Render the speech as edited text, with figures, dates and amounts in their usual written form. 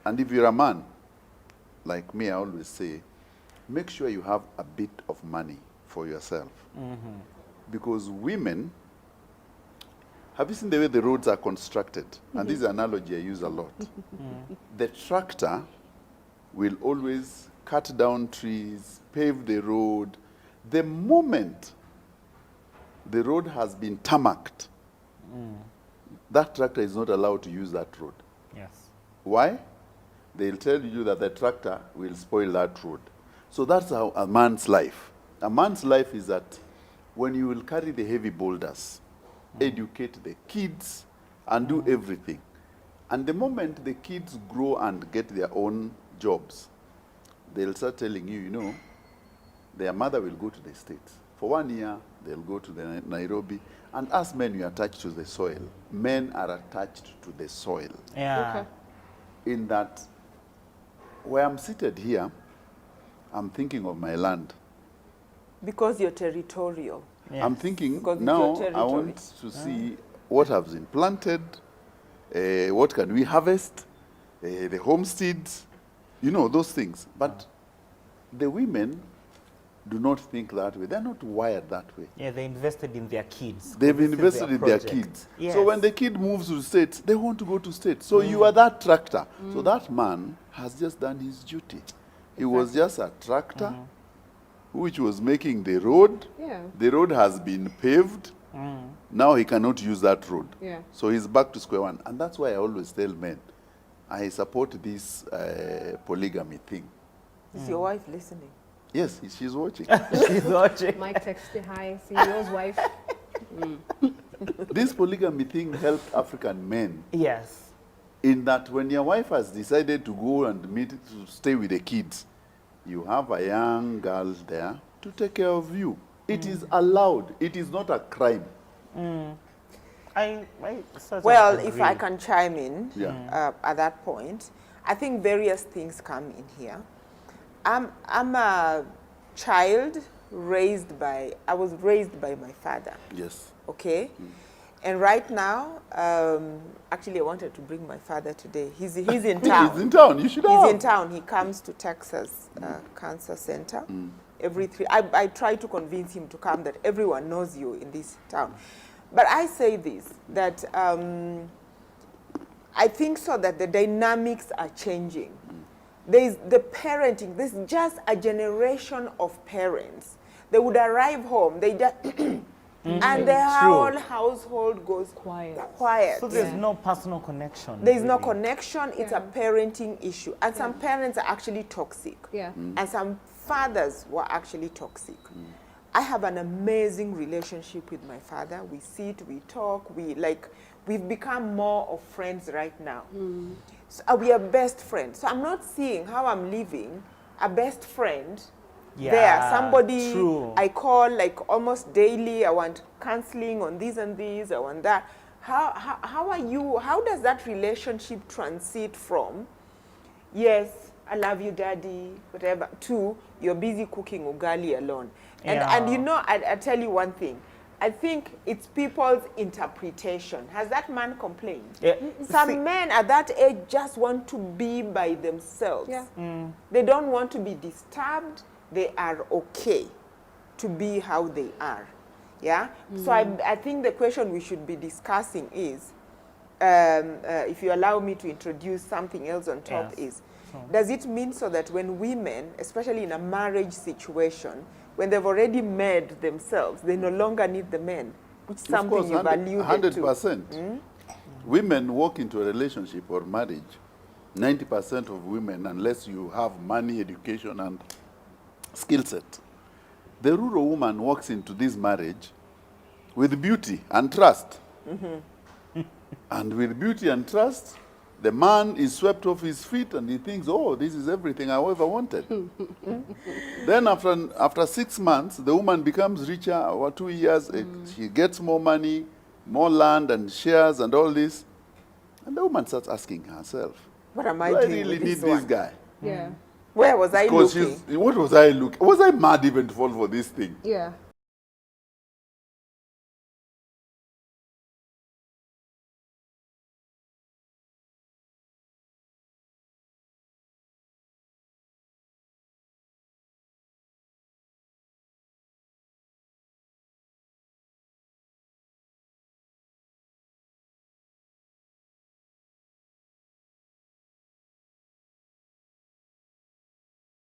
And if you're a man, like me, I always say, make sure you have a bit of money for yourself. Because women, have you seen the way the roads are constructed? And this is an analogy I use a lot. The tractor will always cut down trees, pave the road. The moment the road has been tarmacked, that tractor is not allowed to use that road. Yes. Why? They'll tell you that the tractor will spoil that road. So that's how a man's life. A man's life is that when you will carry the heavy boulders, educate the kids, and do everything. And the moment the kids grow and get their own jobs, they'll start telling you, you know, their mother will go to the States. For 1 year, they'll go to the Nairobi. And as men, we are attached to the soil. Men are attached to the soil. Yeah. Okay. In that, where I'm seated here, I'm thinking of my land. Because you're territorial. Yes. I'm thinking Because it's now your territory. I want to see what has been planted, what can we harvest, the homesteads, you know, those things. But the women do not think that way. They're not wired that way. Yeah, they invested in their kids. They've This is invested in their project. kids. Yes. So when the kid moves to the States, they want to go to States. So you are that tractor. So that man has just done his duty. He was just a tractor which was making the road. Yeah. The road has been paved. Now he cannot use that road. Yeah. So he's back to square one. And that's why I always tell men, I support this polygamy thing. Is your wife listening? Yes, she's watching. She's watching. Mike texted hi, CEO's wife. This polygamy thing helped African men Yes. in that when your wife has decided to go and meet to stay with the kids, you have a young girl there to take care of you. It is allowed. It is not a crime. I sort of Well, if agree. I can chime in Yeah. at that point, I think various things come in here. I'm a child I was raised by my father, Yes. okay? And right now, actually I wanted to bring my father today. He's in He's town. in town. You should have. He's in town. He comes to Texas Cancer Center every 3. I try to convince him to come, that everyone knows you in this town. But I say this, that I think so that the dynamics are changing. There's the parenting. There's just a generation of parents. They would arrive home, they just and the whole household goes quiet. So there's no personal connection. There's no really. connection. It's a parenting issue. And some parents are actually toxic. Yeah. And some fathers were actually toxic. I have an amazing relationship with my father. We sit, we talk, we've become more of friends right now. So we are best friends. So I'm not seeing how I'm living a best friend there. Somebody true. I call like almost daily. I want counseling on this and this. I want that. How are you? How does that relationship transit from, yes, I love you, daddy, whatever, to you're busy cooking ugali alone? And you know, I tell you one thing. I think it's people's interpretation. Has that man complained? Yeah. Some men at that age just want to be by themselves. Yeah. They don't want to be disturbed. They are okay to be how they are. Yeah? So I think the question we should be discussing is, if you allow me to introduce something else on top, is, does it mean so that when women, especially in a marriage situation, when they've already made themselves, they no longer need the men, which is something you've alluded to. 100%. Women walk into a relationship or marriage, 90% of women, unless you have money, education, and skill set. The rural woman walks into this marriage with beauty and trust. And with beauty and trust, the man is swept off his feet and he thinks, oh, this is everything I ever wanted. Then after 6 months, the woman becomes richer. Over 2 years, she gets more money, more land and shares and all this. And the woman starts asking herself, What am I do I doing really with need this this one? guy? Yeah. Where was I Because looking? what was I looking? Was I mad even to fall for this thing? Yeah.